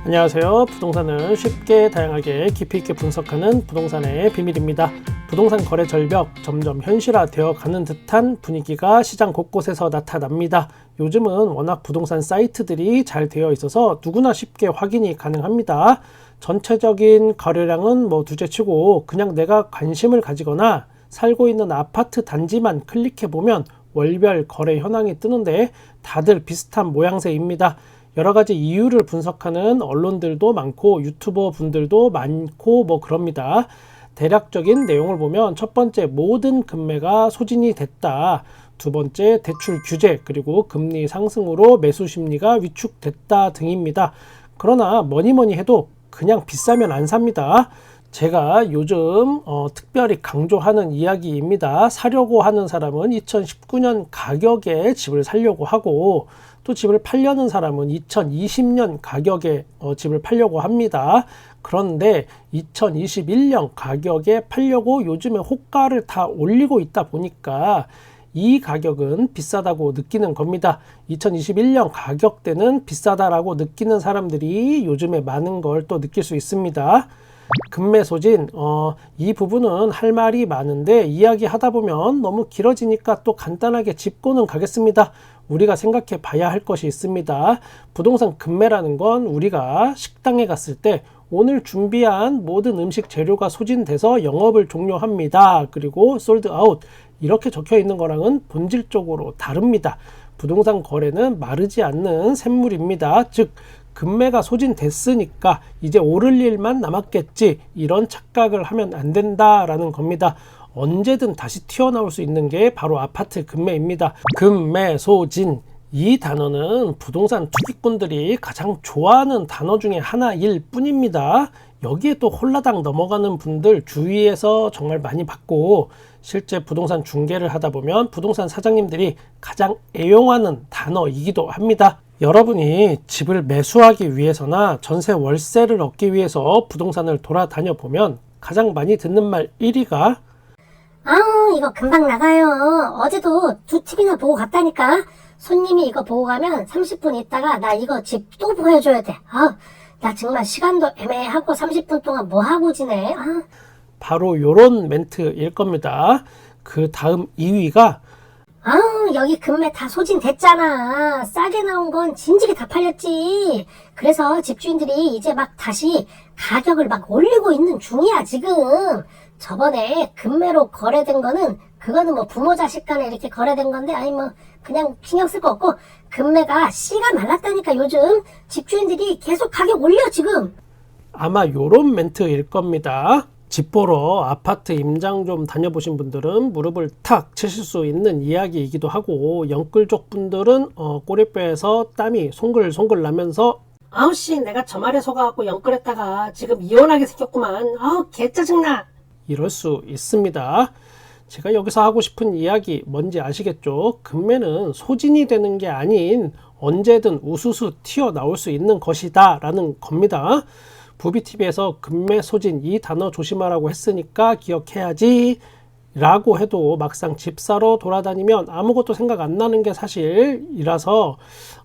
안녕하세요. 부동산을 쉽게 다양하게 깊이 있게 분석하는 부동산의 비밀입니다. 부동산 거래 절벽 점점 현실화되어 가는 듯한 분위기가 시장 곳곳에서 나타납니다. 요즘은 워낙 부동산 사이트들이 잘 되어 있어서 누구나 쉽게 확인이 가능합니다. 전체적인 거래량은 둘째치고 그냥 내가 관심을 가지거나 살고 있는 아파트 단지만 클릭해보면 월별 거래 현황이 뜨는데 다들 비슷한 모양새입니다. 여러 가지 이유를 분석하는 언론들도 많고 유튜버 분들도 많고 그럽니다. 대략적인 내용을 보면 첫 번째, 모든 금매가 소진이 됐다. 두 번째, 대출 규제 그리고 금리 상승으로 매수 심리가 위축됐다 등입니다. 그러나 뭐니 해도 그냥 비싸면 안 삽니다. 제가 요즘 특별히 강조하는 이야기입니다. 사려고 하는 사람은 2019년 가격에 집을 사려고 하고 또 집을 팔려는 사람은 2020년 가격에 집을 팔려고 합니다. 그런데 2021년 가격에 팔려고 요즘에 호가를 다 올리고 있다 보니까 이 가격은 비싸다고 느끼는 겁니다. 2021년 가격대는 비싸다라고 느끼는 사람들이 요즘에 많은 걸 또 느낄 수 있습니다. 금매 소진, 이 부분은 할 말이 많은데 이야기하다 보면 너무 길어지니까 또 간단하게 짚고는 가겠습니다. 우리가 생각해 봐야 할 것이 있습니다. 부동산 금매라는 건 우리가 식당에 갔을 때 오늘 준비한 모든 음식 재료가 소진돼서 영업을 종료합니다. 그리고 솔드 아웃 이렇게 적혀 있는 거랑은 본질적으로 다릅니다. 부동산 거래는 마르지 않는 샘물입니다. 즉 금매가 소진됐으니까 이제 오를 일만 남았겠지, 이런 착각을 하면 안 된다라는 겁니다. 언제든 다시 튀어나올 수 있는 게 바로 아파트 금매입니다. 금매 소진, 이 단어는 부동산 투기꾼들이 가장 좋아하는 단어 중에 하나일 뿐입니다. 여기에 또 홀라당 넘어가는 분들 주위에서 정말 많이 봤고, 실제 부동산 중개를 하다 보면 부동산 사장님들이 가장 애용하는 단어이기도 합니다. 여러분이 집을 매수하기 위해서나 전세 월세를 얻기 위해서 부동산을 돌아다녀 보면 가장 많이 듣는 말 1위가 아우 이거 금방 나가요. 어제도 2TV나 보고 갔다니까. 손님이 이거 보고 가면 30분 있다가 나 이거 집 또 보여줘야 돼. 나 정말 시간도 애매하고 30분 동안 뭐하고 지내. 바로 요런 멘트일 겁니다. 그 다음 2위가 여기 금매 다 소진됐잖아. 싸게 나온 건 진지게 다 팔렸지. 그래서 집주인들이 이제 막 다시 가격을 막 올리고 있는 중이야 지금. 저번에 금매로 거래된 거는 그거는 부모 자식 간에 이렇게 거래된 건데 그냥 신경 쓸 거 없고, 금매가 씨가 말랐다니까. 요즘 집주인들이 계속 가격 올려 지금. 아마 요런 멘트일 겁니다. 집 보러 아파트 임장 좀 다녀보신 분들은 무릎을 탁 치실 수 있는 이야기이기도 하고, 영끌족 분들은 꼬리뼈에서 땀이 송글송글 나면서 아우씨 내가 저 말에 속아갖고 영끌했다가 지금 이혼하게 생겼구만. 개 짜증나. 이럴 수 있습니다. 제가 여기서 하고 싶은 이야기 뭔지 아시겠죠? 금매는 소진이 되는 게 아닌 언제든 우수수 튀어나올 수 있는 것이다 라는 겁니다. 부비TV에서 금매 소진 이 단어 조심하라고 했으니까 기억해야지 라고 해도 막상 집 사러 돌아다니면 아무것도 생각 안 나는 게 사실이라서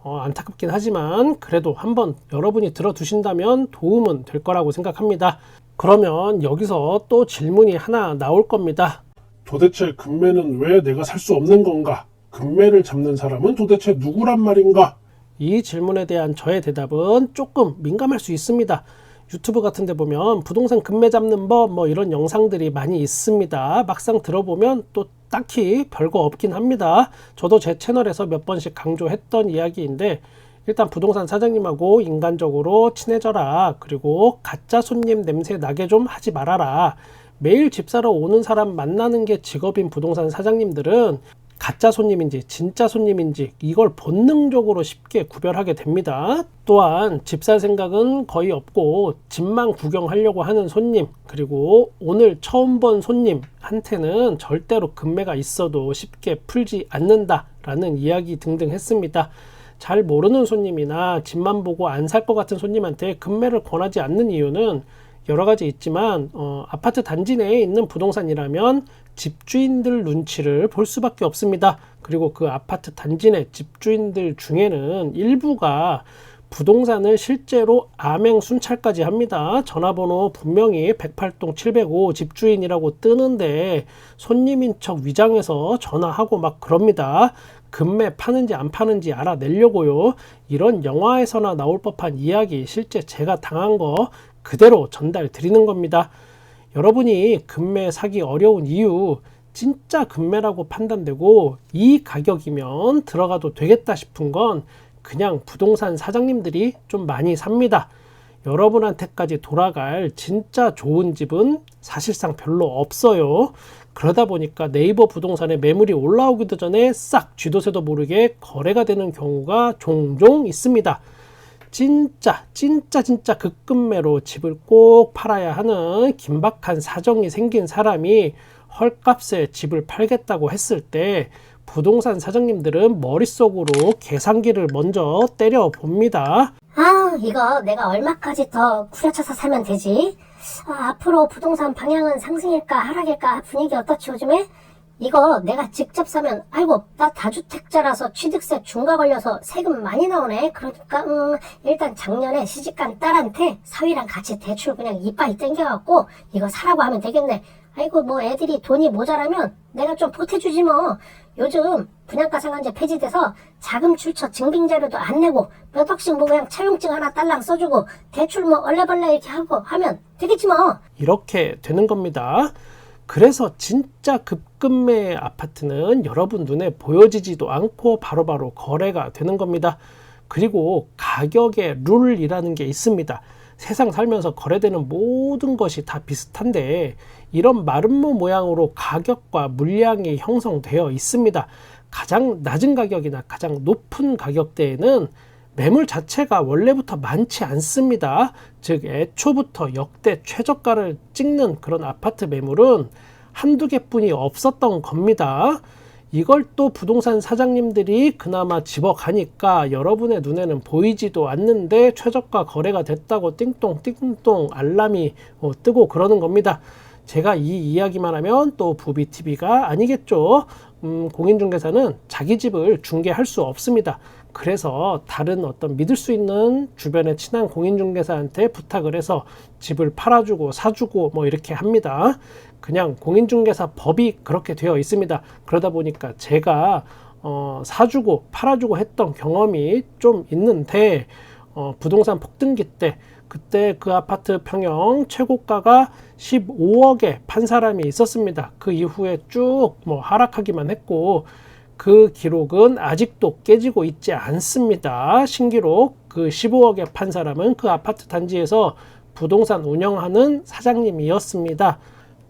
안타깝긴 하지만 그래도 한번 여러분이 들어두신다면 도움은 될 거라고 생각합니다. 그러면 여기서 또 질문이 하나 나올 겁니다. 도대체 금매는 왜 내가 살 수 없는 건가? 금매를 잡는 사람은 도대체 누구란 말인가? 이 질문에 대한 저의 대답은 조금 민감할 수 있습니다. 유튜브 같은 데 보면 부동산 금매 잡는 법 이런 영상들이 많이 있습니다. 막상 들어보면 또 딱히 별거 없긴 합니다. 저도 제 채널에서 몇 번씩 강조했던 이야기인데, 일단 부동산 사장님하고 인간적으로 친해져라. 그리고 가짜 손님 냄새 나게 좀 하지 말아라. 매일 집 사러 오는 사람 만나는 게 직업인 부동산 사장님들은 가짜 손님인지 진짜 손님인지 이걸 본능적으로 쉽게 구별하게 됩니다. 또한 집 살 생각은 거의 없고 집만 구경하려고 하는 손님, 그리고 오늘 처음 본 손님한테는 절대로 금매가 있어도 쉽게 풀지 않는다라는 이야기 등등 했습니다. 잘 모르는 손님이나 집만 보고 안 살 것 같은 손님한테 금매를 권하지 않는 이유는 여러 가지 있지만 아파트 단지 내에 있는 부동산이라면 집주인들 눈치를 볼 수밖에 없습니다. 그리고 그 아파트 단지 내 집주인들 중에는 일부가 부동산을 실제로 암행 순찰까지 합니다. 전화번호 분명히 108동 705 집주인이라고 뜨는데 손님인 척 위장해서 전화하고 막 그럽니다. 금매 파는지 안 파는지 알아내려고요. 이런 영화에서나 나올 법한 이야기, 실제 제가 당한 거 그대로 전달 드리는 겁니다. 여러분이 금매 사기 어려운 이유, 진짜 금매라고 판단되고 이 가격이면 들어가도 되겠다 싶은 건 그냥 부동산 사장님들이 좀 많이 삽니다. 여러분한테까지 돌아갈 진짜 좋은 집은 사실상 별로 없어요. 그러다 보니까 네이버 부동산에 매물이 올라오기도 전에 싹 쥐도새도 모르게 거래가 되는 경우가 종종 있습니다. 진짜 급금매로 집을 꼭 팔아야 하는 긴박한 사정이 생긴 사람이 헐값에 집을 팔겠다고 했을 때 부동산 사장님들은 머릿속으로 계산기를 먼저 때려 봅니다. 이거 내가 얼마까지 더 후려쳐서 사면 되지? 앞으로 부동산 방향은 상승일까 하락일까, 분위기 어떻지 요즘에? 이거 내가 직접 사면 아이고 나 다주택자라서 취득세 중과 걸려서 세금 많이 나오네. 그러니까 일단 작년에 시집간 딸한테 사위랑 같이 대출 그냥 이빠이 땡겨갖고 이거 사라고 하면 되겠네. 아이고 뭐 애들이 돈이 모자라면 내가 좀 보태주지 뭐. 요즘 분양가 상한제 폐지돼서 자금 출처 증빙자료도 안 내고 몇 억씩 뭐 그냥 차용증 하나 딸랑 써주고 대출 뭐 얼레벌레 이렇게 하고 하면 되겠지 뭐. 이렇게 되는 겁니다. 그래서 진짜 급금매 아파트는 여러분 눈에 보여지지도 않고 바로바로 거래가 되는 겁니다. 그리고 가격의 룰이라는 게 있습니다. 세상 살면서 거래되는 모든 것이 다 비슷한데 이런 마름모 모양으로 가격과 물량이 형성되어 있습니다. 가장 낮은 가격이나 가장 높은 가격대에는 매물 자체가 원래부터 많지 않습니다. 즉 애초부터 역대 최저가를 찍는 그런 아파트 매물은 한두 개뿐이 없었던 겁니다. 이걸 또 부동산 사장님들이 그나마 집어가니까 여러분의 눈에는 보이지도 않는데 최저가 거래가 됐다고 띵똥 알람이 뜨고 그러는 겁니다. 제가 이 이야기만 하면 또 부비TV가 아니겠죠. 공인중개사는 자기 집을 중개할 수 없습니다. 그래서 다른 어떤 믿을 수 있는 주변에 친한 공인중개사한테 부탁을 해서 집을 팔아주고 사주고 뭐 이렇게 합니다. 그냥 공인중개사 법이 그렇게 되어 있습니다. 그러다 보니까 제가 사주고 팔아주고 했던 경험이 좀 있는데 부동산 폭등기 때 그때 그 아파트 평형 최고가가 15억에 판 사람이 있었습니다. 그 이후에 쭉 뭐 하락하기만 했고 그 기록은 아직도 깨지고 있지 않습니다. 신기록 그 15억에 판 사람은 그 아파트 단지에서 부동산 운영하는 사장님이었습니다.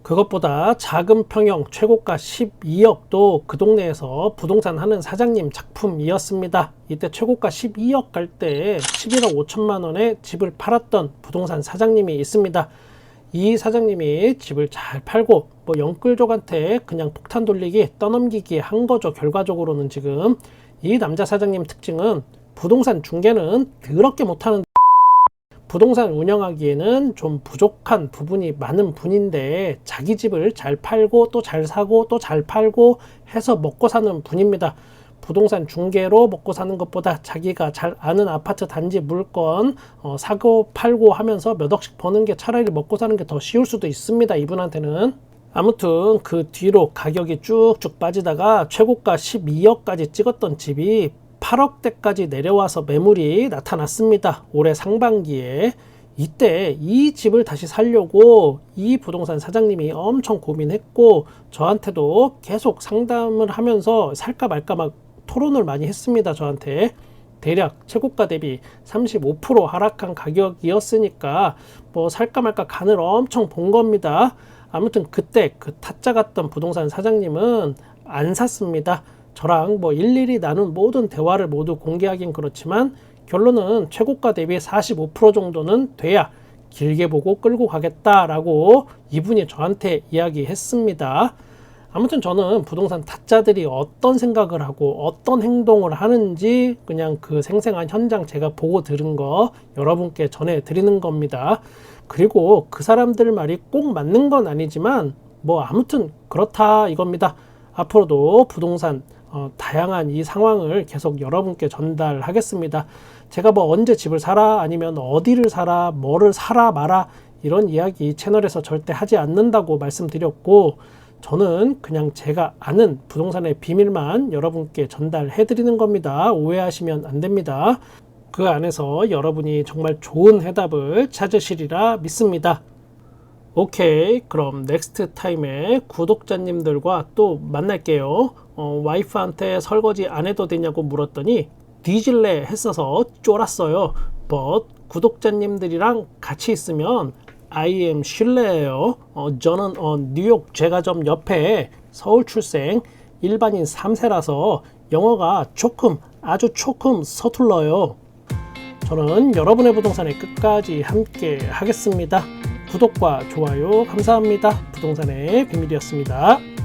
그것보다 작은 평형 최고가 12억도 그 동네에서 부동산 하는 사장님 작품이었습니다. 이때 최고가 12억 갈 때 11억 5천만 원에 집을 팔았던 부동산 사장님이 있습니다. 이 사장님이 집을 잘 팔고 뭐 영끌족한테 그냥 폭탄 돌리기 떠넘기기 한 거죠. 결과적으로는 지금 이 남자 사장님 특징은 부동산 중개는 그렇게 못하는 부동산 운영하기에는 좀 부족한 부분이 많은 분인데 자기 집을 잘 팔고 또 잘 사고 또 잘 팔고 해서 먹고 사는 분입니다. 부동산 중개로 먹고 사는 것보다 자기가 잘 아는 아파트 단지 물건 사고 팔고 하면서 몇 억씩 버는 게 차라리 먹고 사는 게 더 쉬울 수도 있습니다. 이분한테는. 아무튼 그 뒤로 가격이 쭉쭉 빠지다가 최고가 12억까지 찍었던 집이 8억대까지 내려와서 매물이 나타났습니다. 올해 상반기에. 이때 이 집을 다시 살려고 이 부동산 사장님이 엄청 고민했고 저한테도 계속 상담을 하면서 살까 말까 막 토론을 많이 했습니다. 저한테. 대략 최고가 대비 35% 하락한 가격이었으니까 뭐 살까 말까 간을 엄청 본 겁니다. 아무튼 그때 그 타짜 같던 부동산 사장님은 안 샀습니다. 저랑 뭐 일일이 나눈 모든 대화를 모두 공개하긴 그렇지만 결론은 최고가 대비 45% 정도는 돼야 길게 보고 끌고 가겠다라고 이분이 저한테 이야기했습니다. 아무튼 저는 부동산 타짜들이 어떤 생각을 하고 어떤 행동을 하는지 그냥 그 생생한 현장 제가 보고 들은 거 여러분께 전해드리는 겁니다. 그리고 그 사람들 말이 꼭 맞는 건 아니지만 뭐 아무튼 그렇다 이겁니다. 앞으로도 부동산 다양한 이 상황을 계속 여러분께 전달하겠습니다. 제가 뭐 언제 집을 사라 아니면 어디를 사라 뭐를 사라 마라 이런 이야기 채널에서 절대 하지 않는다고 말씀드렸고, 저는 그냥 제가 아는 부동산의 비밀만 여러분께 전달해 드리는 겁니다. 오해하시면 안 됩니다. 그 안에서 여러분이 정말 좋은 해답을 찾으시리라 믿습니다. 오케이, 그럼 넥스트 타임에 구독자님들과 또 만날게요. 와이프한테 설거지 안 해도 되냐고 물었더니 뒤질래 했어서 쫄았어요. but 구독자님들이랑 같이 있으면 I am 실례예요. 저는 뉴욕 제과점 옆에 서울 출생 일반인 3세라서 영어가 아주 조금 서툴러요. 저는 여러분의 부동산에 끝까지 함께 하겠습니다. 구독과 좋아요 감사합니다. 부동산의 비밀이었습니다.